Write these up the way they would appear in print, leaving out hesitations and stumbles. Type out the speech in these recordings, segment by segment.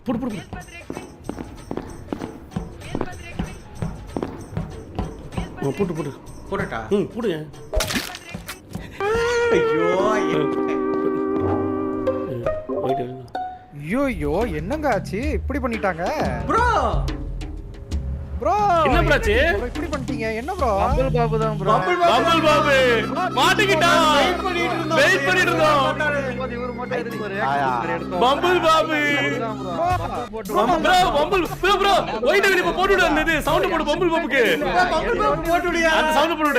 போடு போடு போட்டு போட்டு போடட்டா? போடுங்க. ஐயோ ஐயோ என்னங்க ஆச்சு இப்படி பண்ணிட்டாங்க ப்ரோ. ப்ரோ என்ன ப்ரோச்சு இப்படி பண்ணிட்டீங்க என்ன ப்ரோ பம்பிள் பாபு தான் ப்ரோ. பம்பிள் பாபு மாட்டிக்கிட்டான். வெயிட் பண்ணிட்டு இருந்தோம். இவரு மட்டும் எதுக்கு ஒரு பம்பிள் பாபு ப்ரோ ப்ரோ ஒயிட் வெளிய போட்டு விடு. அந்த சவுண்ட் போடு பம்பிள் பாபுக்கு. பம்பிள் பாபு போட்டு விடுயா. அந்த சவுண்ட் போட்டு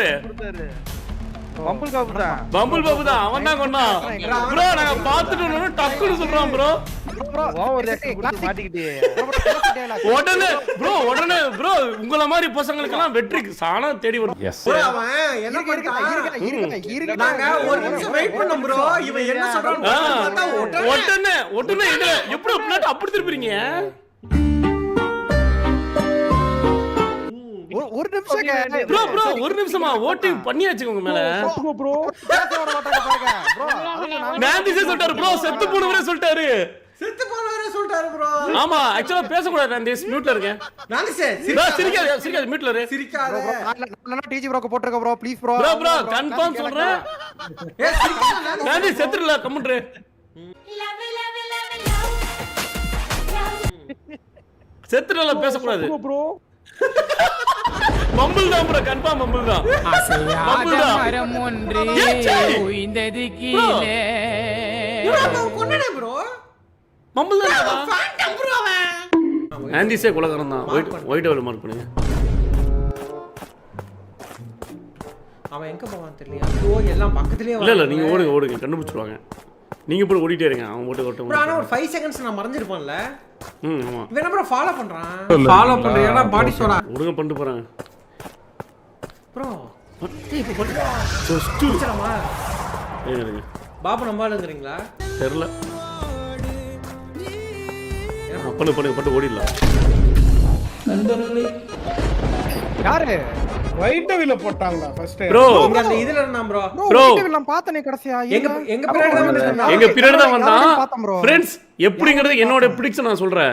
விடு. பம்பிள் பாபு தான். பம்பிள் பாபு தான். அவன் தான் கொண்டான். ப்ரோ நாங்க பாத்துட்டோம்னு டக்குனு சொல்றான் ப்ரோ. ஓவர் ரியாக்ஷன் கொடுத்து மாட்டிக்கிட்டே. உடனே ப்ரோ உங்கள மாதிரி பசங்களுக்கு எல்லாம் வெற்றி சாணா தேடி வரும். ப்ரோ அவன் என்ன பண்ணிட்டான்? நாங்க ஒரு நிமிஷம் வெயிட் பண்ணோம் ப்ரோ. இவன் என்ன சொல்றான்னு பார்த்தா உடனே இது எப்படி பிளாட் அப்படி திருப்பிறீங்க? ஒரு நிமிஷம் ப்ரோ ஒரு நிமிஷமா ஓட்டிங் பண்ணியாச்சு உங்க மேல. ப்ரோ பேச வர மாட்டாங்க பாருங்க ப்ரோ. நான்டிஸே சொல்லிட்டாரு ப்ரோ. செத்து போனவரே சொல்லிட்டாரு. செத்து போனவரே சொல்லிட்டாரு ப்ரோ. ஆமா ஆக்சுவலா பேச கூடாது. நான்டிஸ் மியூட்ல இருக்கேன். நான்டிஸ் சிரிக்காத மியூட்ல இரு. சிரிக்காத. நான் டிஜி ப்ரோக்கு போட்டுருக்க bro please bro. Bro confirm சொல்றேன். ஏய் சிரிக்காத. நான்டிஸ் செத்துறல கமெண்ட்ரு. செத்துறல பேச கூடாது ப்ரோ. பம்பிள் தான் ப்ரோ கன்ஃபார்ம் பம்பிள் தான். பம்பிள் தான். மரம் ஒன்று உயிந்தது கீழே. கொன்னடே ப்ரோ. பம்பிள் தான். ஃபேண்டம் ப்ரோ அவன். நான்டிஸே குலகரம் தான். ஒயிட் வெல மார்க் பண்ணுங்க. அவன் எங்க போவான்னு தெரியல. ஐயோ எல்லாம் பக்கத்துலயே இல்ல நீங்க ஓடுங்க கண்டுபிடிச்சிடுவாங்க. நீங்க போய் ஓடிட்டே இருங்க. அவன் ஓட்டு ப்ரோ ஆனா ஒரு 5 செகண்ட்ஸ் நான் மறந்துருப்பேன்ல. ஆமா இவன் என்ன ப்ரோ ஃபாலோ பண்றான்? ஃபாலோ பண்றேனா பாடி சோடா. ஓடுங்க பண்ணிட்டு போறேன் ப்ரோ. இப்போ பண்ணு. ஜஸ்ட் சரமா. ஏங்க பாபு நம்பாலுங்கறீங்களா? தெரியல. பண்ணு ஓடிடலாம். நண்பர்களே யாரு ஒயிட் வீல போட்டாங்களா ஃபர்ஸ்ட்? ப்ரோ இங்க அந்த இதுல இருந்தான் ப்ரோ. ப்ரோ நான் பார்த்தனே கடைசியா எங்க பீரியட் தான் வந்தான். எங்க பீரியட் தான் வந்தான். फ्रेंड्स எப்படிங்கிறது என்னோட பிரெடிக்ஷன் நான் சொல்றேன்.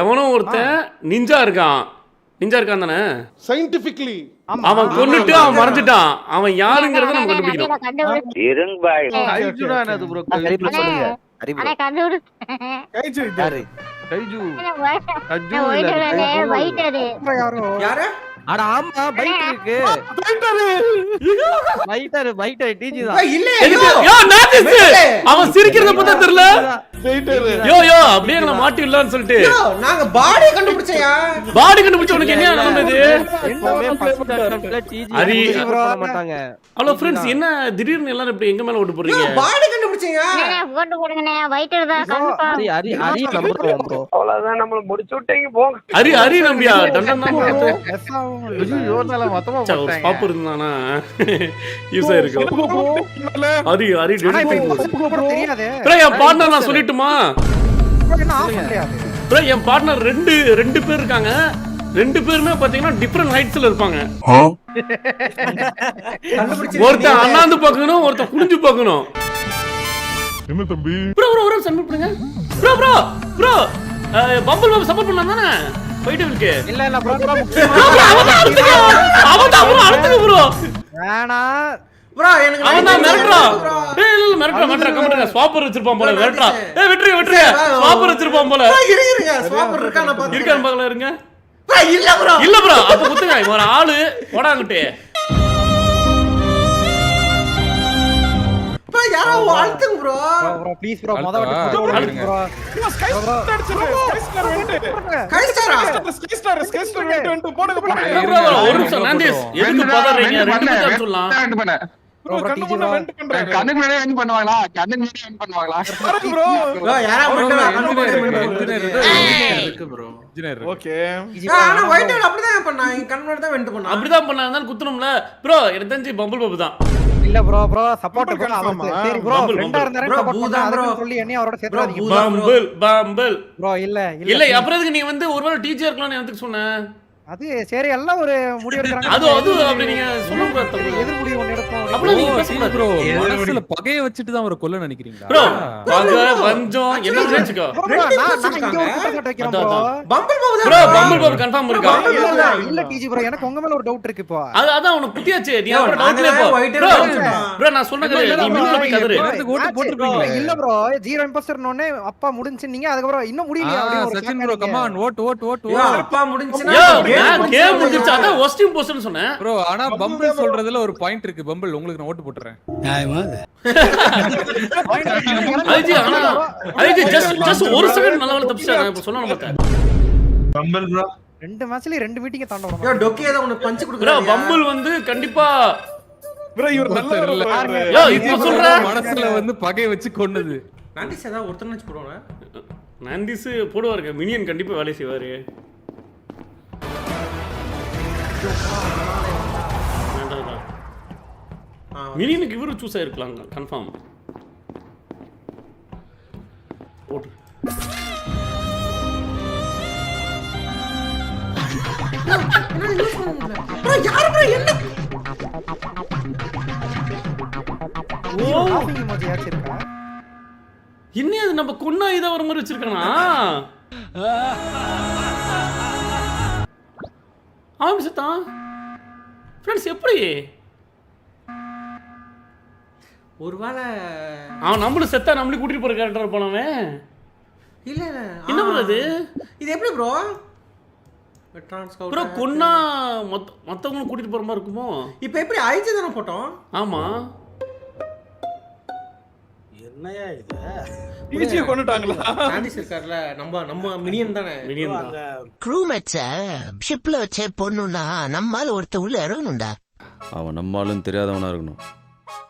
எவனோ ஒருத்தன் நிஞ்சா இருக்கான் தானே? சயின்டிபிக்கலி அவன் கொன்னுட்டு அவன் மறைஞ்சிட்டான். அவன் யாருங்கறத நம்ம கண்டுபிடிக்கணும். இருங்க பாய். கைஜுடா என்னது ப்ரோ? அறிவு சொல்லுங்க. அறிவு. கைஜு யாரு? கைஜு. யாரோ யாரு? அட ஆமா பைட் இருக்கு. பைட்டர் டிஜி தான். ஏய் இல்ல யோ நான்டிஸ் அவன் சிரிக்கிறத பார்த்தா தெரியல. யோ அப்படியே எங்களை மாட்டி விடலாம்னு சொல்லிட்டு நாங்க பாடி கண்டுபிடிச்சயா. பாடி கண்டுபிடிச்ச உனக்கு என்ன நடந்தது? எப்பவுமே ஃபர்ஸ்ட் அட்டெம்ப்ட்ல டிஜி அரி பண்ண மாட்டாங்க. ஹலோ फ्रेंड्स என்ன திடீர்னு எல்லாரும் இப்படி எங்க மேல ஓட்டு போறீங்க? பாடி கண்டுபிடிச்சயா. போட்டு போடுங்கனே வைட்டர் தான் கன்ஃபார்ம். அரி நம்பர் ப்ரோ. அவ்வளவுதான் நம்மள முடிச்சு விட்டீங்க போங்க. அரி நம்பியா டண்டன் தான் பார்த்து. யோர்னால மொத்தமா ஒரு போட்டாங்க. பாப்பு இருந்தானா யூஸ் ஆயிருக்கும். அரி தெரியாது ப்ரோ என் பார்ட்னர் நான் சொல்லட்டுமா? என்ன ஆஃப் கிடையாது ப்ரோ என் பார்ட்னர் ரெண்டு பேர் இருக்காங்க. ரெண்டு பேருமே பாத்தீங்கன்னா டிஃபரண்ட் ஹைட்ஸ்ல இருப்பாங்க. ஒருத்தன் அண்ணாந்து பார்க்கணும், ஒருத்தன் குனிஞ்சு பார்க்கணும். என்ன தம்பி? ப்ரோ ஒரு சப்போர்ட் பண்ணுங்க. ப்ரோ பம்பிள் பாபு சப்போர்ட் பண்ணலாம் தானே? போயிட்டு இருக்கு. இல்ல ப்ரோ அவன் தான் அடுத்து ப்ரோ. வேணா ப்ரோ எனக்கு அவன் தான் மிரட்டறான். இல்ல மிரட்டற கமெண்ட்ல ஸ்வாப்பர் வச்சிருப்பான் போல மிரட்டறான். வெற்றி ஸ்வாப்பர் வச்சிருப்பான் போல. இருங்க ஸ்வாப்பர் இருக்கானா பாத்து. இருக்கான் பார்க்கல இருங்க. இல்ல ப்ரோ அப்ப குத்துங்க. ஒரு ஆளு போடாங்கட்டே. ப்ரோ யாரோ வாழ்த்துங்க ப்ரோ. ப்ரோ ப்ளீஸ் ப்ரோ மொத வாட்டி ப்ரோ ஸ்கைஸ்டார் வெயிட் போடுங்க ப்ரோ ஒரு நிமிஷம் நான்டிஸ் எதுக்கு பதறீங்க? ரெண்டு பேரும் சொல்லலாம். ப்ரோ கண்ணுக்கு முன்னாடி வெயிட் பண்ணுவாங்களா? ப்ரோ யாரோ இருக்கு ப்ரோ. Engineer okay. ஆனா ஒயிட் அப்படிதான் பண்ணான். கண் முன்னாடி தான் வெண்ட் பண்ணான். அப்படிதான் பண்ணாங்க குத்துறோம்ல. ப்ரோ எனக்கு தெரிஞ்சு பம்பிள் பாபு தான். இல்ல ப்ரோ சப்போர்ட் பண்ண அவன் சரி ப்ரோ ஃப்ரெண்டா இருந்தாரே சப்போர்ட் பண்ணா அதுக்கு சொல்லி என்னைய அவரோட சேர்த்துறாதீங்க பம்பிள் ப்ரோ இல்ல இல்ல அப்புறம் எதுக்கு நீ வந்து ஒருவேளை டீச்சர் இருக்கலாம்னு எனக்கு சொன்னேன். அது சரி எல்லாம் ஒரு முடிவு எடுக்கறாங்க. அது அப்படி நீங்க சொல்லக்கூடாது தம்பி. எதிர் முடிவு ஒன்னு எடுப்போம். அப்படி நீங்க பேசக்கூடாது ப்ரோ மனசுல பகைய வச்சிட்டு தான் அவரை கொல்ல நினைக்கிறீங்களா? ப்ரோ பகை வஞ்சம் என்ன நினைச்சுக்கோ. நான் இங்க ஒரு குற்றச்சாட்டு வைக்கிறேன் ப்ரோ. பம்பிள் பாபு ப்ரோ பம்பிள் பாபு கன்ஃபார்ம் இருக்கா? இல்ல டிஜி ப்ரோ எனக்கு உங்க மேல ஒரு டவுட் இருக்கு இப்போ. அதான் உனக்கு புத்தியாச்சு. நீ அப்புறம் டவுட்ல போ. ப்ரோ நான் சொன்னது நீ மின்னல போய் கதறு. ஓட்டு போட்டுருப்பீங்களே. இல்ல ப்ரோ ஜீரோ இம்போஸ்டர்னே அப்பா முடிஞ்சுனீங்க. அதுக்கு அப்புறம் இன்னும் முடியலையா அப்படியே ஒரு சச்சின் ப்ரோ கம் ஆன் ஓட்டு அப்பா முடிஞ்சுனா கேம் முடிஞ்சிருச்சு. அதான் ஒஸ்ட் இம்போஸ்டர்னு சொன்னேன். ப்ரோ ஆனா பம்பிள் சொல்றதுல ஒரு பாயிண்ட் இருக்கு. பம்பிள் உங்களுக்கு நான் ஓட்டு போட்டுறேன். ஐஜி ஆனா ஐஜி ஜஸ்ட் ஒரு செகண்ட் நல்ல வேளை தப்பிச்சாரு. நான் இப்ப சொல்லணும் பார்த்தேன். பம்பிள் ப்ரோ ரெண்டு மேட்ச்ல ரெண்டு மீட்டிங்க தாண்டணும். யோ டொக்கி ஏதோ உனக்கு பஞ்ச் ப்ரோ கொடுக்குறா. பம்பிள் வந்து கண்டிப்பா ப்ரோ இவர் நல்ல யோ இப்ப சொல்ற மனசுல வந்து பகை வச்சு கொன்னது. நான்டிஸ் ஏதா ஒருத்தர் நச்சு போடுவாங்க. நான்டிஸ் போடுவாருங்க. மினியன் கண்டிப்பா வேலை செய்வாரு. மினியனுக்கு இவரு சூஸ் ஆயிருக்கலாம் கன்ஃபார்ம். ஓட்டு ப்ரோ யார் ப்ரோ என்ன காஃபி இமோஜி யாச்சு இருக்கா? இன்னும் அது நம்ம கொன்னா இதை வர மாதிரி வச்சிருக்கானா? அவன் செத்தான். ஃப்ரெண்ட்ஸ் எப்படி ஒருவேளை அவன் நம்மளும் செத்தா நம்மளும் கூட்டிட்டு போற கேரக்டர் போனவன் இல்ல என்ன ப்ரோ அது? இது எப்படி ப்ரோ ப்ரோ கொன்னா மத்தவங்களும் கூட்டிட்டு போற மாதிரி இருக்குமோ? இப்போ எப்படி ஐஜி தான போட்டோம்? ஆமா என்னையா இது ஈஸியா கொன்னுட்டாங்களா? நான்டிஸ் இருக்கார்ல நம்ம மினியன் தானே. மினியன் தான். க்ரூமேட்ஸ ஷிப்ல வச்சே பொண்ணுன்னா நம்மால ஒருத்த உள்ள இறங்கணும்டா. அவன் நம்மளும் தெரியாதவனா இருக்கணும்.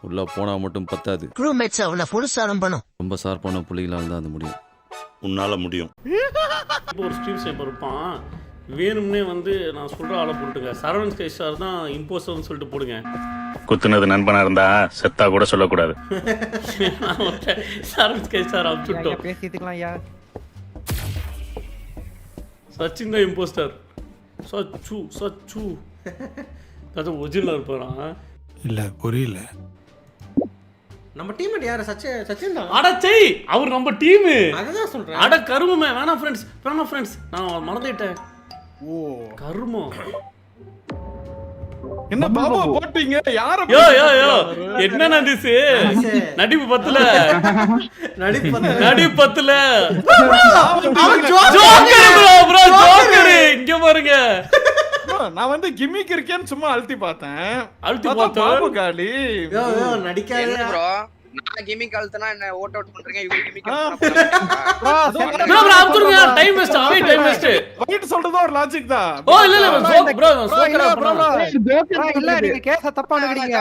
உள்ள போனா மட்டும் பத்தாது. க்ரூமேட்ஸ் அவனை புதுசாரம் பண்ணும். ரொம்ப ஷார்ப்பான புள்ளிகளால் தான் அது முடியும். உன்னால முடியும். இப்போ ஒரு ஸ்ட்ரீம் சேப்பர் இருப்பான். வேணும்னே வந்து நான் சொல்ற ஆளை போட்டுங்க. சரவணன் ஸ்கேஷார் தான் இம்போஸ்டர்னு சொல்லிட்டு போடுங்க. குத்துனது நண்பனா இருந்தா செத்தா கூட சொல்லக்கூடாது. சரவணன் ஸ்கேஷார் அவுச்சுட்டோம். பேசிட்டுக்கலாம் ஐயா. சச்சின் தான் இம்போஸ்டர். சச்சு அது ஒரிஜினலா இருப்பாரா? இல்ல புரியல. நம்ம டீம்மேட் யாரு? சச்சின் தான். அட செய் அவர் நம்ம டீம். அதான் சொல்றேன். அட கருமமே வேணாம் ஃப்ரெண்ட்ஸ் நான் மறந்துட்டேன். ஓ கருமம் என்ன பாபா போட்டீங்க? யார யோ என்ன நடிச்சு நடிப்பு பத்தல அவன் ஜோக்கர் இங்க பாருங்க. நான் வந்து கிமிக் இருக்கேன்னு சும்மா அழுத்தி பார்த்தேன். பாபு காலி யோ நடிக்காத ப்ரோ. நான் கேமிங் கல்த்தனா என்ன ஓட் அவுட் பண்றீங்க? இவங்க கேமிங் ப்ரோ அப்துருங்க டைம் வேஸ்ட். Time waste. வைட் சொல்றது ஒரு லாஜிக் தான். ஓ இல்ல ப்ரோ சோக்கரா இல்ல நீங்க கேஸ தப்பா நினைக்கிறீங்க.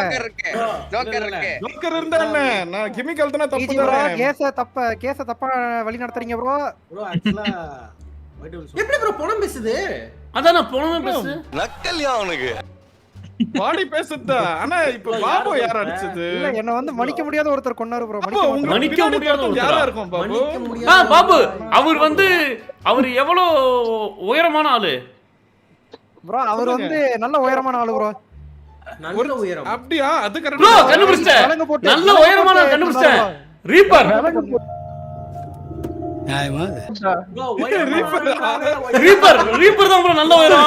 ஜோக்கர் இருக்கு. ஜோக்கர் இருந்தா என்ன? நான் கிமிக் கல்த்தனா தப்பு ப்ரோ தானே. கேஸ தப்பா வழி நடத்துறீங்க ப்ரோ. ப்ரோ ஆக்சுவலா எப்படி ப்ரோ பணம் பேசுது? அதான் நான் போனவே பேசு. நக்கல்யா அவனுக்கு. பாடி பேசுதா? ஆனா இப்ப பாபு யார் அடிச்சது? இல்ல என்ன வந்து மன்னிக்க முடியாத ஒருத்தர் கொன்னாரு ப்ரோ. மன்னிக்க முடியாத ஒருத்தர் யாரா இருக்கும் பாபு? மன்னிக்க முடியாது. பாபு அவர் எவ்வளவு உயரமான ஆளு ப்ரோ அவர் வந்து நல்ல உயரமான ஆளு ப்ரோ. நல்ல உயரம். அப்படியா? அது ப்ரோ கரெக்ட். கண்டுபிடிச்சேன். நல்ல உயரமான கண்டுபிடிச்சேன். ரீப்பர் நியாயமா ரீப்பர் தான் ப்ரோ நல்ல உயரம்.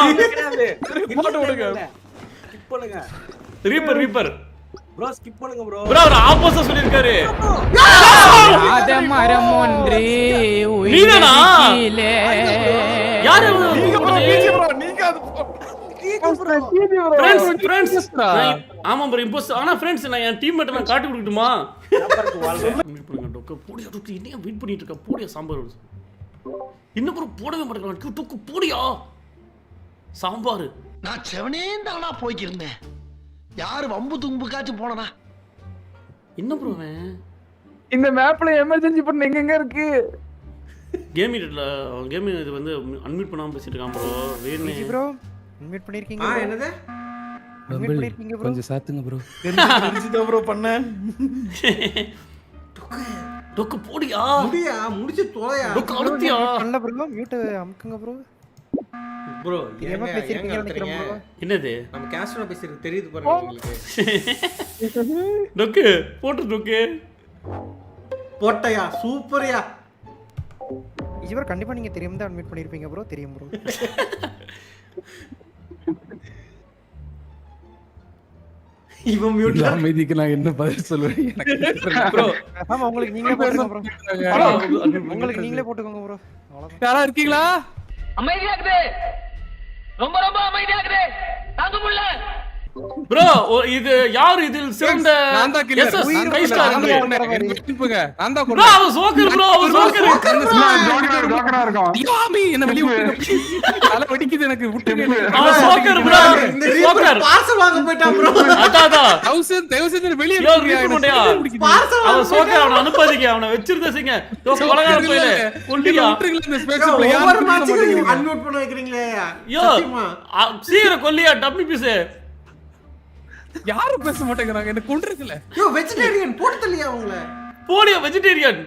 போட்டு விடுங்க. ஸ்கிப் பண்ணுங்க ரீப்பர் ப்ரோ. ஸ்கிப் பண்ணுங்க ப்ரோ. ப்ரோ அவர் ஆப்போசிட் சொல்லிருக்காரு. ஆதமரம் ஒன்றே நீதானா? உயிரிலே. யாரு நீங்க ப்ரோ நீங்க அது ஃப்ரெண்ட்ஸ் ஆமா ப்ரோ இம்போஸ்டர். ஆனா ஃப்ரெண்ட்ஸ் நான் என் டீம்மேட் நான் காட்டி கொடுக்கட்டுமா? போடியா டொக்கு என்ன வெயிட் பண்ணிட்டு இருக்க? போடியா சாம்பார் இன்னும் ப்ரோ போடவே மாட்டேங்கிறான். டொக்கு போடியா சாம்பார். நான் செவனே தானா போய்க்கிருந்தேன். யாரு வம்பு தும்புக்காச்சும் போனனா? என்ன ப்ரோ இந்த மேப்ல எமர்ஜென்சி பண்ண எங்க இருக்கு? கேமிங் இது வந்து அன்மியூட் பண்ணாம பேசிட்டு இருக்கான் ப்ரோ. வேணே ப்ரோ அன்மியூட் பண்ணிருக்கீங்க. என்னது? அன்மியூட் பண்ணிருக்கீங்க ப்ரோ. கொஞ்சம் சாத்துங்க ப்ரோ. தெரிஞ்சுதான் ப்ரோ பண்ண. டொக்கு போடியா முடிச்சு தோயா. டொக்கு அழுத்தியா? நல்ல ப்ரோ மியூட் அமுக்குங்க ப்ரோ. ப்ரோ தெரியாம பேசிருப்பீங்கன்னு நினைக்கிறேன் bro. என்னது நம்ம கேஸ்ட்ரோ பேசிருக்கு தெரியுது பாருங்க உங்களுக்கு. டொக்கு போட்டு டொக்கு போட்டையா சூப்பர்யா. இவர் கண்டிப்பா நீங்க தெரியாம தான் அட்மிட் பண்ணிருப்பீங்க ப்ரோ. தெரியும் ப்ரோ. இவன் மியூட்ல அமைதிக்கு நான் என்ன பதில் சொல்லுவேன் எனக்கு ப்ரோ ஆமா உங்களுக்கு நீங்களே போட்டுக்கோங்க ப்ரோ. உங்களுக்கு நீங்களே போட்டுக்கோங்க ப்ரோ. அவ்வளவுதான். யாரா இருக்கீங்களா? அமைதியாக்குது ரொம்ப ரொம்ப அமைதியாக்குது தாங்க முடியல ப்ரோ இது யார் இதில் சிறந்த நான் தான் killer. SS உயிர் ஃபைவ் இல்ல, ஸ்டார் நான் ப்ரோ. தான் கொன்னேன். எனக்கு திருப்புங்க. நான் தான் ப்ரோ கொன்னேன். அவன் சோக்கர் ப்ரோ அவன் சோக்கர் ஜோக்கரா இருக்கும் ஐயோ, ஆமி, என்ன வெளிய விட்டுருங்க. தலை வெடிக்குது எனக்கு, விட்டுருங்க. அவன் சோக்கர் ப்ரோ இந்த சோக்கர் பார்சல் வாங்க போய்ட்டான் ப்ரோ. அதாதா தயவு செஞ்சு வெளிய யோ விட்டுருங்க. ரிப்போர்ட் எனக்கு பண்ணியா தலை வெடிக்குது. பார்சல் அவன் சோக்கர் அவனை அனுப்பாதீங்க அவனை வெச்சிருந்தீங்க யோ கொலகார போயில கொல்லியா விட்டுருங்களா இந்த space ல? ஒவ்வொரு யாரும் மேட்சுக்கு மாட்டேங்கிறீங்க. அன்மியூட் பண்ண வைக்கிறீங்களே. யோ சத்தியமா. சீக்கிரம் கொல்லியா டம்மி பீஸ் யாரும் பேச மாட்டேங்கிறாங்க, என்ன கொன்றுக்கல. யோ வெஜிடேரியன் போட்டு தள்ளியா அவங்கள. போடியா வெஜிடேரியன்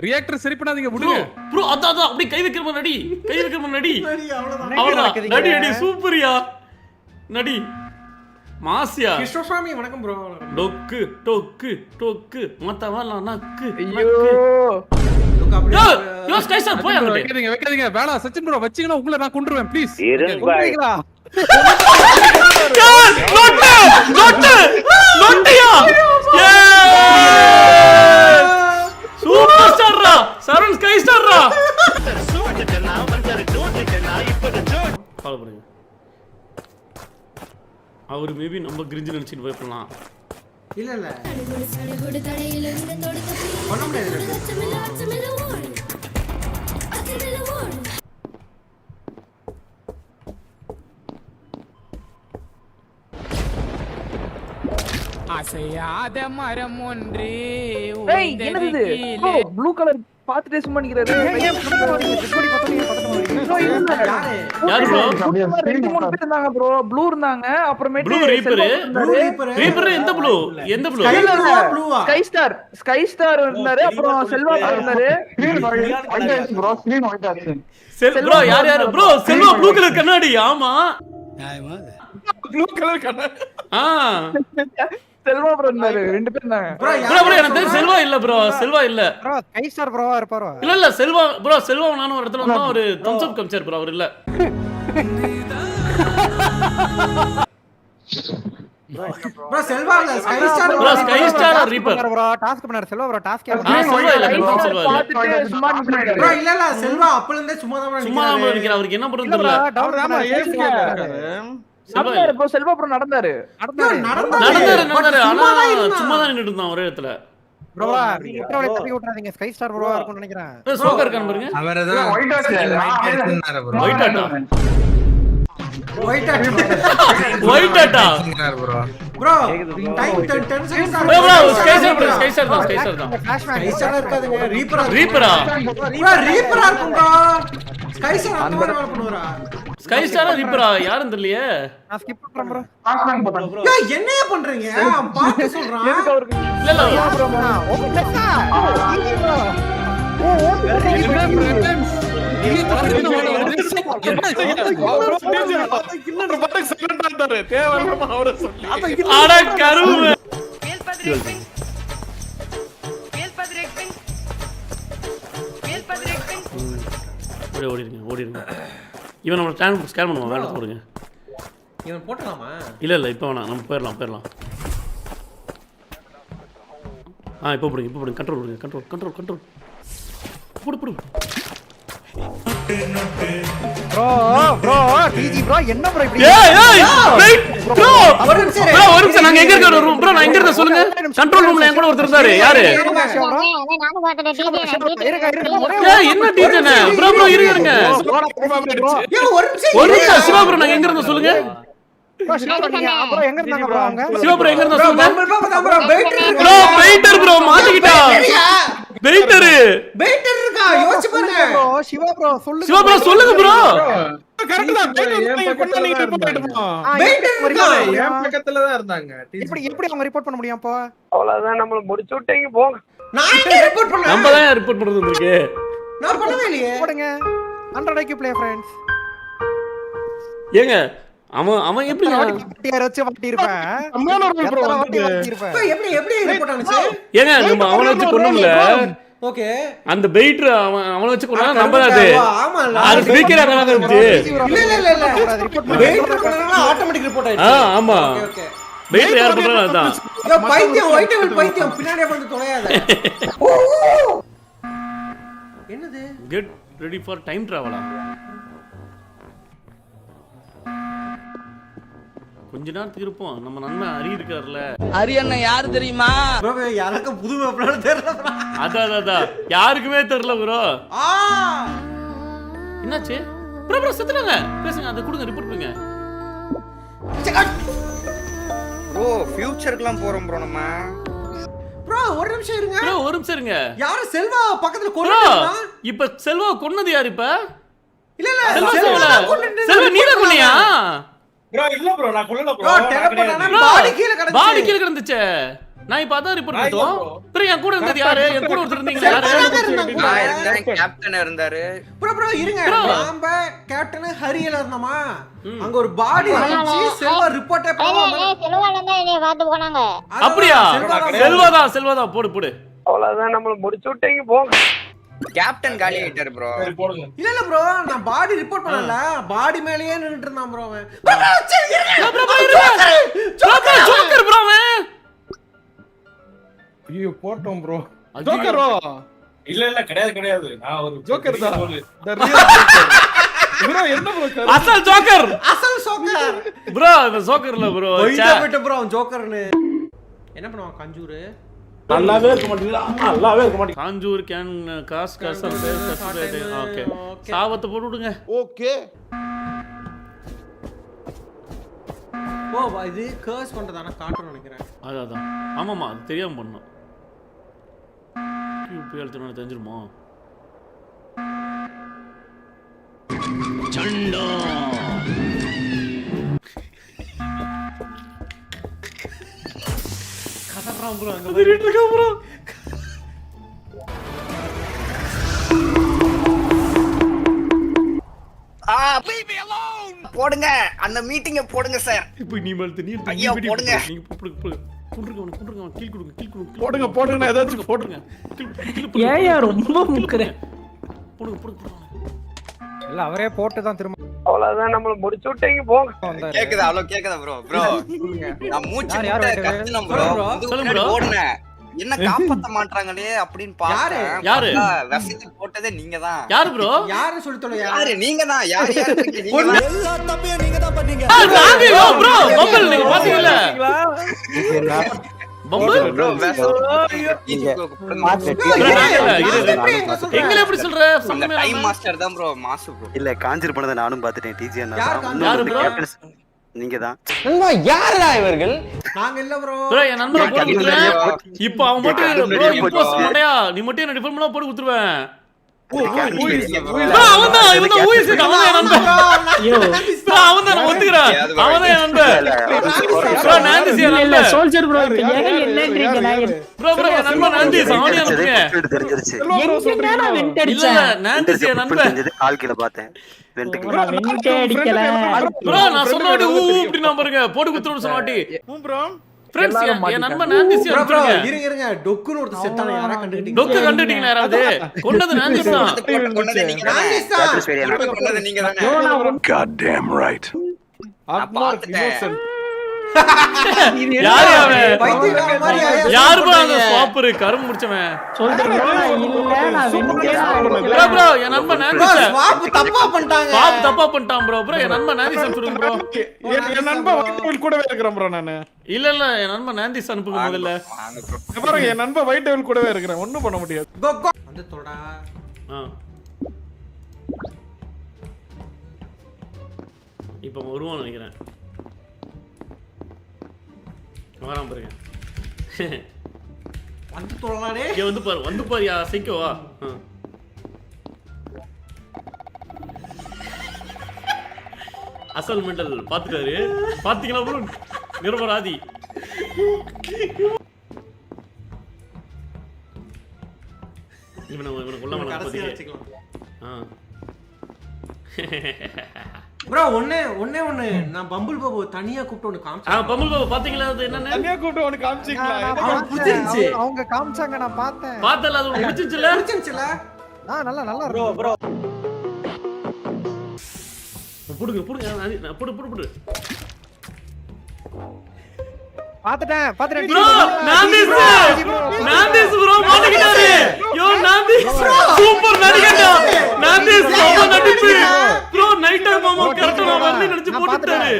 ரியாக்டர் சரி பண்ணாதீங்க, ப்ரோ விடுங்க. ப்ரோ அதான் அப்படி கை வைக்கிற மாதிரி நடி கை வைக்கிற மாதிரி நடி சரி அவ்வளவுதான். அவ்வளவுதான் நடி நடி சூப்பர்யா நடி மாசியா கிருஷ்ணசாமி வணக்கம் ப்ரோ. டொக்கு டொக்கு டொக்கு மத்தவள நக்கு ஐயோ யோ யோ ஸ்கை ஸ்டார் போய் அங்க வைக்காதீங்க வேணாம். சச்சின் ப்ரோ வச்சீங்கன்னா உங்களை நான் கொன்றுவேன் ப்ளீஸ். புரியுங்களா? நொட்டு நொட்டு நொட்டியா ஏ சூப்பர் ஸ்டார்ரா சரண் ஸ்கை ஸ்டார்ரா ஃபாலோ பண்ணுங்க. அவர் மேபி நம்ம கிரிஞ்சு நினைச்சிட்டு போய் பண்ணலாம். இல்ல இல்ல பண்ண முடியாது. அசையாத மரம் ஒன்றே ஏய் என்னது இது ப்ரோ ப்ளூ கலர் பாத்துட்டே சும்மா நிக்கிறாரு ஏன் பக்கத்துல வரீங்க? டிஸ்பிளே பக்கத்துல பக்கத்துல வரீங்க. ப்ரோ இல்ல யாரு? யாரு ப்ரோ ரெண்டு மூணு பேர் இருந்தாங்க ப்ரோ ப்ளூ இருந்தாங்க அப்புறமேட்டு blue reaper blue reaper. Reaper எந்த ப்ளூ எந்த ப்ளூ Sky இல்ல, இல்ல. ப்ளூவா? ஸ்கை ஸ்டார் இருந்தாரு அப்புறம் செல்வா இருந்தாரு ப்ரோ ஸ்கிரீன் ஒயிட் ஆச்சு ப்ரோ யார் யார் ப்ரோ செல்வா ப்ளூ கலர் கண்ணாடி ஆமா ப்ளூ கலர் கண்ணா. ஆ செல்வா ப்ரோ இருந்தாரு ரெண்டு பேர் இருந்தாங்க ப்ரோ ப்ரோ ப்ரோ எனக்கு தெரிஞ்சு செல்வா இல்ல ப்ரோ செல்வா இல்ல ப்ரோ ஸ்கை ஸ்டார் ப்ரோவா இருப்பாரோ? இல்ல இல்ல செல்வா ப்ரோ செல்வா நானும் ஒரு இடத்துல வந்தா ஒரு தம்ஸ் அப் காமிச்சார் ப்ரோ அவர் இல்ல ப்ரோ செல்வா இல்ல Sky Star bro Sky Star or Reaper bro task பண்ணாரு செல்வா ப்ரோ டாஸ்க் செல்வா இல்ல கன்ஃபார்ம் செல்வா இல்ல பாத்துட்டு சும்மா நிக்கிறாரு ப்ரோ இல்ல இல்ல செல்வா அப்பல இருந்தே சும்மா தான் சும்மா தான் bro நிக்கிறார் அவருக்கு என்ன பண்றது தெரியல செல்வா நடந்தாரு ப்ரோ செல்வா ப்ரோ நடந்தாரு நடந்தாரு ஆனா சும்மா தான் நின்னுட்டு இருந்தான் ஒரே இடத்துல ப்ரோ நீங்க விட்டவளை தப்பி விட்டுறாதீங்க. ஸ்கை ஸ்டார் ப்ரோவா இருக்கும்னு நினைக்கிறேன். சோக்கர் இருக்கான் பாருங்க ஒயிட் ஆச்சு ஒயிட் ஆட்டா ஒயிட் ஆட் ஒயிட் ஆட்டா bro time 10 seconds bro bro Sky Star தான் ஃபிளாஷ் மேன் ஸ்கை ஸ்டார் இருக்காதுங்க ரீப்பர் ரீப்பரா ப்ரோ ரீப்பரா இருக்கும் ப்ரோ. ஸ்கை ஸ்டார் அந்த மாதிரி வேலை பண்ணுவாரா? ஸ்கை ஸ்டாரா ரீப்பரா யாரும் தெரியலையே நான் ஸ்கிப் பண்றேன் ப்ரோ. பாஸ்மேன் போட்டோம் யோ என்னைய பண்றீங்க? பாத்து சொல்றான். எதுக்கு அவருக்கு இல்ல இல்ல ஓகே ப்ளஸ்ஸா ஈஸி ப்ரோ. என்ன பிரச்சனை? நீங்க தப்பிச்சு அட கருவு ஓடிடுங்க இவன் நம்ம ஸ்கேன் பண்ணுவான் வேலை போடுங்க இவன் போட்டலாமா? இல்ல இல்ல இப்போ வேணாம் நம்ம போயிடலாம் இப்போ போடுங்க கண்ட்ரோல் போடு ப்ரோ டிஜி ப்ரோ என்ன ப்ரோ இப்படி? ஏய் வெயிட் ப்ரோ ஒரு நிமிஷம் இரு. ப்ரோ ஒரு நிமிஷம் நாங்க எங்க இருக்கோம் ரூம் ப்ரோ நான் எங்க இருக்கேன் சொல்லுங்க கண்ட்ரோல் ரூம்ல என் கூட ஒருத்தர் இருந்தாரு யாரு நானும் பாத்துட்டேன் ஏய் என்ன டீச்சர்னே ப்ரோ இருங்க யோ ஒரு நிமிஷம் ஒரு நிமிஷம் சிவா ப்ரோ நாங்க எங்க இருக்கோம் சொல்லுங்க ப்ரோ ப்ரோ எங்க இருந்தாங்க ப்ரோ அவங்க? சிவா ப்ரோ எங்க இருக்கோம் சொல்லுங்க bro waiter bro waiter bro மாட்டிக்கிட்டா வெயிட்டர் வெயிட்டர் இருக்கா யோசிச்சு பாருங்க. ப்ரோ சிவா ப்ரோ சொல்லுங்க. சிவா ப்ரோ சொல்லுங்க ப்ரோ கரெக்ட் தான் கொண்டு நீங்க ரிப்போர்ட் ஆயிடுமா என் பக்கத்துல தான் இருந்தாங்க. எப்படி அவங்க ரிப்போர்ட் பண்ண முடியும் அப்போ? அவ்வளவுதான் நம்மள முடிச்சு விட்டீங்க போங்க. நான் எங்க ரிப்போர்ட் பண்ணேன்? நம்ம தான் ரிப்போர்ட் பண்றது இருக்கு. நான் பண்ணவே இல்லையே. போடுங்க 100 IQ ப்ளே ஃப்ரெண்ட்ஸ். ஏங்க அவன் எப்படி வாட்டியார வச்சு வாட்டி இருப்பேன். அம்மான ஒரு ப்ரோ வாட்டி இருப்பேன். எப்படி ரிப்போர்ட் ஆனுச்சு? ஏங்க நம்ம அவனை வச்சு கொன்னோம்ல. ஓகே. அந்த பெயிட்டர் அவனை வச்சு கொன்னா நம்பறாது. ஆமால. அது ஸ்பீக்கர் அங்க இருந்துச்சு. இல்ல வெயிட் பண்ணா ஆட்டோமேட்டிக் ரிப்போர்ட் ஆயிடுச்சு. ஆமா. ஓகே. வெயிட் யார் பண்றாங்க அதான். யோ பைத்தியம் ஒயிட் டேபிள் பைத்தியம் பின்னாடியே வந்து தொலையாத. என்னது? கெட் ரெடி ஃபார் டைம் டிராவலா? கொஞ்ச நேரத்துக்கு இருப்போம். நம்ம நண்பன் ஹரி இருக்கார்ல. ஹரி அண்ணன் யாரு தெரியுமா? ப்ரோ யாருக்கு புது மேப்ல தெரியல ப்ரோ. அதான் யாருக்குமே தெரியல ப்ரோ. என்னாச்சு ப்ரோ செத்துறாங்க. பேசுங்க அத கொடுங்க ரிப்போர்ட் பண்ணுங்க. ப்ரோ ஃபியூச்சருக்குலாம் போறோம் ப்ரோ நம்ம. ப்ரோ ஒரு நிமிஷம் இருங்க. ப்ரோ ஒரு நிமிஷம் இருங்க. யாரு செல்வா பக்கத்துல ப்ரோ கொன்னுட்டா? இப்ப செல்வா கொன்னது யார் இப்ப? இல்ல செல்வா நீதான் கொன்னியா? ப்ரோ இல்ல ப்ரோ நான் கொல்லல ப்ரோ. ப்ரோ டெலபோர்ட் ஆனா பாடி கீழ கிடந்துச்சு. பாடி கீழ கிடந்துச்சு. நான் இப்ப அதான் ரிப்போர்ட் பண்ணோம். ப்ரோ என் கூட இருந்தது யாரு? என் கூட ஒருத்தர் இருந்தீங்க யாரு? நான் இருந்தேன் கேப்டன் இருந்தாரு. ப்ரோ இருங்க. நாம கேப்டன் ஹரியல இருந்தோமா? அங்க ஒரு பாடி இருந்துச்சு. செல்வா ரிப்போர்ட்டே பண்ணாம செல்வால தான் என்னைய பாத்து போனாங்க. அப்படியா? செல்வாதா போடு. அவ்வளவுதான் நம்மள முடிச்சு விட்டீங்க போங்க. கேப்டன் காலி ஆயிட்டாரு ப்ரோ. சரி போடுங்க. இல்ல ப்ரோ நான் பாடி ரிப்போர்ட் பண்ணல. பாடி மேலயே நின்னுட்டு இருந்தான் ப்ரோ அவன். ஜோக்கர் ப்ரோ அவன். ஐயோ போட்டோம் ப்ரோ. ஜோக்கரோ? இல்ல கிடையாது. நான் ஒரு ஜோக்கர் தான். The real joker. ப்ரோ என்ன ப்ரோ? அசல் ஜோக்கர். ப்ரோ இந்த ஜோக்கர்ல ப்ரோ. போயிட்ட ப்ரோ அவன் ஜோக்கர்னு. என்ன பண்ணுவான் கஞ்சூரு? நல்லாவே இருக்க மாட்டீங்க. காஞ்சூர் கேன் காஸ் ஓகே. சாவத்தை போட்டு விடுங்க. ஓகே. இது கர்ஸ் பண்றதான காட்டணும் நினைக்கிறேன். அதான் ஆமாமா அது தெரியாம பண்ணோம். கியூபி எழுத்துனா தெரிஞ்சிருமா? சண்டா கதறான் ப்ரோ அங்க வந்துட்டு இருக்க ப்ரோ. போடுங்க அந்த மீட்டிங்க போடுங்க சார். இப்போ நீ மல்து நீ ஐயா போடுங்க. நீங்க குடுங்க கீழ கொடுங்க. போடுங்க ஏதாச்சும் போடுங்க. ஏயா ரொம்ப முக்குறேன். போடுங்க. இல்ல அவரே போட்டு தான் திரும்ப. அவ்வளவுதான் நம்மள முடிச்சு விட்டீங்க போங்க. கேக்குதா? அவ்வளவு கேக்குதா ப்ரோ? நான் மூச்சு கத்துனேன் ப்ரோ. சொல்லுங்க ப்ரோ. போடுனேன். என்ன காப்பாத்த மாட்டறாங்களே அப்படினு பார்த்தேன். யாரு? வெசிட் போட்டதே நீங்க தான். யாரு ப்ரோ? யாரு சொல்லி தொலை? யாரு நீங்க தான். யாரு இருக்கீங்க நீங்க தான். எல்லா தப்பையும் நீங்க தான் பண்ணீங்க. ப்ரோ பம்பல் நீங்க பாத்தீங்களா? பம்பல் ப்ரோ எங்களை எப்படி சொல்ற? சொல்லுங்க. டைம் மாஸ்டர் தான் ப்ரோ. Mass bro. இல்ல காஞ்சிர் பண்ணத நானும் பாத்துட்டேன். டிஜி அண்ணா யாரு ப்ரோ? நீங்க தான். யாரடா இவர்கள்? நாங்க இல்ல ப்ரோ. ப்ரோ என் நண்பரை போட்டு குடுறேன். இப்போ அவன் மட்டும் ப்ரோ இம்போஸ் பண்ணையா? நீ மட்டும் என்ன டிஃபர்மெண்டா போட்டு குடுத்துருவேன். ப்ரோ அவன்தான் ஊயிஸ் அவன் என் நண்பன். ப்ரோ அவன்தான் நான் ஒத்துக்கறேன். அவன்தான் என் நண்பன். ப்ரோ நாந்திஸ் என் நண்பன். சோல்ஜர் ப்ரோ இப்ப ஏன் என்னன்றீங்க? நான் ப்ரோ என் நண்பன் நாந்திஸ் அவனே நண்பன். தெரிஞ்சிருச்சு. எங்க நான் வெண்ட் இல்ல அடிச்சேன். நாந்திஸ் என் நண்பன். கால் கீழ பார்த்தேன். வெண்ட்க்கு வெண்ட் அடிக்கல. ப்ரோ நான் சொன்னோடி இப்படி நான் பாருங்க போட்டு குத்துறேன்னு சொன்னாட்டி. ப்ரோ ஃப்ரெண்ட்ஸ் என் நண்பன் நாந்திஸ் ப்ரோ இருங்க. இருங்க டொக்குன்னு ஒரு செத்தான யாரா கண்டுக்கிட்டீங்க? டொக்கு கண்டுட்டீங்களா யாராவது? கொன்னது நாந்திஸ் தான். கொன்னது நீங்க தான். கொன்னது நீங்க தான். God damn right. ஆக்மார்க் இமோஷன். யாரு அவன்? பைத்தியக்கார மாதிரி யாரு ப்ரோ அந்த ஸ்வாப்பர் கரும் முடிச்சவன்? சோல்ஜர் ப்ரோ நான் இல்ல நான் வெண்ட் ப்ரோ என் நண்பன் நாந்திஸ் ஸ்வாப் தப்பா பண்ணிட்டாங்க. பாப் தப்பா பண்ணிட்டான் ப்ரோ. என் நண்பன் நாந்திஸ் அனுப்புங்க ப்ரோ. என் நண்பன் வைட் கூடவே இருக்கறேன் ப்ரோ நானு. இல்ல என் நண்பன் நாந்திஸ் அனுப்புங்க முதல்ல. பாருங்க என் நண்பன் வைட் டேபிள் கூடவே இருக்கறேன். ஒண்ணும் பண்ண முடியாது. வந்து தொடா. இப்போ வருவான்னு நினைக்கிறேன். வராம பாருங்க. வந்து தொடாடே. இங்க வந்து பாரு யா சைக்கோவா. அசல் மெண்டல் பாத்துட்டாரு. பாத்தீங்களா ப்ரோ நிரபராதி. இவனை கொல்ல வேணாம். ப்ரோ ஒண்ணே நான் பம்பிள் பாபு தனியா கூப்பிட்டு ஒன்னு காமிச்சேன். பம்பிள் பாபு பாத்தீங்களா அது என்னன்னு? தனியா கூப்பிட்டு உனக்கு காமிச்சிங்களா? அவன் புடிச்சிருச்சு. அவங்க காமிச்சாங்க நான் பார்த்தேன். பார்த்தல அது புடிச்சிருச்சுல? நல்லா இருக்கு ப்ரோ. புடுங்க புடு. பாத்துட்டேன் ப்ரோ நாந்திஸ் ப்ரோ மாட்டிக்கிட்டாரு. யோ நாந்திஸ் சூப்பர் நடிகண்டா. நாந்திஸ் மாமா நடிப்பு. ப்ரோ நைட் டைம் மாமா கரெக்ட்டா நான் வந்து நடிச்சு போட்டுட்டாரு.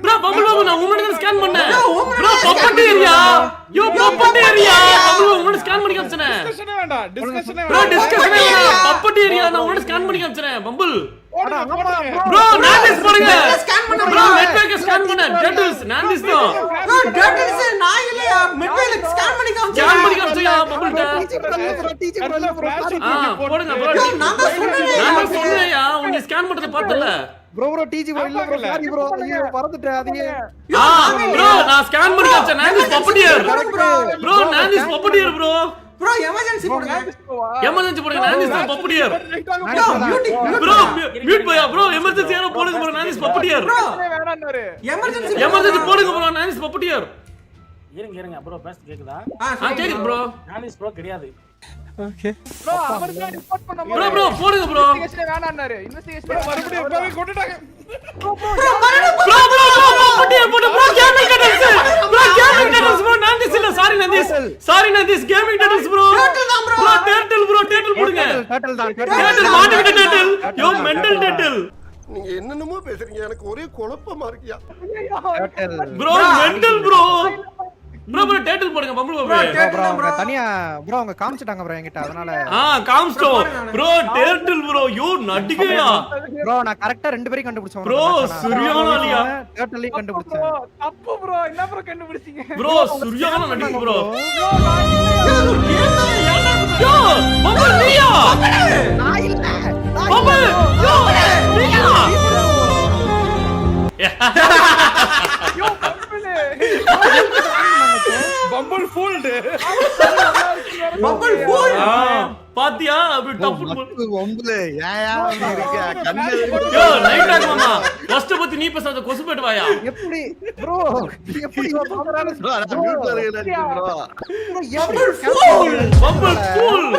ப்ரோ பம்பிள் பாபு நான் உன்ன ஸ்கேன் பண்ணேன். ப்ரோ பப்பட்டேரியா. யோ பப்பட்டேரியா. பம்பிள் பாபு உன்ன ஸ்கேன் பண்ணி காமிச்சனே. டிஸ்கஷனே வேண்டாம். ப்ரோ டிஸ்கஷனே வேண்டாம். பப்பட்டேரியா நான் உன்ன ஸ்கேன் பண்ணி காமிச்சனே. பம்பிள் ப்ரோ நாந்திஸ் போடுங்க. ஸ்கேன் பண்ண ப்ரோ நெட்வொர்க் ஸ்கேன் பண்ண. டேட்டல்ஸ் நாந்திஸ் தான். ப்ரோ டேட்டல்ஸ் நான் இல்லையா? மெட்வேல ஸ்கேன் பண்ணி காமிச்சியா பம்பிள்ட்ட. போடுங்க ப்ரோ. நான் தான் சொன்னேயா உன்னை ஸ்கேன் பண்றத பார்த்தல. ப்ரோ டிஜி ப்ரோ இல்ல ப்ரோ சாரி ப்ரோ ஐயோ மறந்துட்டேன் அதையே. ப்ரோ நான் ஸ்கேன் பண்ணி காமிச்சேன். நாந்திஸ் பப்பட்டியர். Bro நாந்திஸ் பப்பட்டியர் bro. ப்ரோ எமர்ஜென்சி போடுங்க. எமர்ஜென்சி போடுங்க. நாந்திஸ் பப்பட்டியர். ப்ரோ மியூட் பையா ப்ரோ. எமர்ஜென்சி யாரோ போடுங்க ப்ரோ. நாந்திஸ் பப்பட்டியர். எமர்ஜென்சி போடுங்க ப்ரோ. நாந்திஸ் பப்பட்டியர். இருங்க ப்ரோ பேச கேக்குதா? கேக்குது ப்ரோ. நானிஸ் ப்ரோ கிடையாது. ஓகே ப்ரோ அவர்தான் ரிப்போர்ட் பண்ண ப்ரோ போடுங்க ப்ரோ. இன்வெஸ்டிகேஷன் வேணாம்னாரு. இன்வெஸ்டிகேஷன் மறுபடியும் இப்பவே கொண்டுட்டாங்க. ப்ரோ பப்பட்டியர் போடு bro. Gaming details bro. Gaming details bro. நாந்திஸ் இல்ல சாரி நாந்திஸ் gaming details bro. Bro detail bro. Detail போடுங்க. டேட்டல் மாட்டிக்கிட்ட டேட்டல். யோ மெண்டல் டேட்டல். நீங்க என்னென்னமோ பேசுறீங்க. எனக்கு ஒரே குழப்பமா இருக்குயா. Bro mental bro. Bro detail போடுங்க பம்பிள் பாபு. ப்ரோ தனியா ப்ரோ அவங்க காமிச்சிட்டாங்க ப்ரோ என்கிட்ட அதனால காமிச்சிட்டோம் ப்ரோ. Detail bro. யோ நடிகையா ப்ரோ நான் கரெக்ட்டா ரெண்டு பேரையும் கண்டுபிடிச்சேன் ப்ரோ. சரியான ஆளியா. டேட்டலையும் கண்டுபிடிச்சேன். தப்பு ப்ரோ. என்ன ப்ரோ கண்டுபிடிச்சீங்க? ப்ரோ சரியான நடிப்பு ப்ரோ. யோ பம்பிள் நீயா? நான் இல்ல பம்பிள் யோ நீயா? யோ பம்பிள் பம்பிள் ஃபூல்ட். பம்பிள் ஃபூல். பாத்தியா அப்படி டப்பு ஒம்புல ஏயா இருக்க கண்ணு யோ நைட் ஆக மாமா. ஃபர்ஸ்ட் பத்தி நீ பேசாத கொசு போட்டு வாயா. எப்படி ப்ரோ எப்படி பம்பிள் ஃபூல். Bumble pool.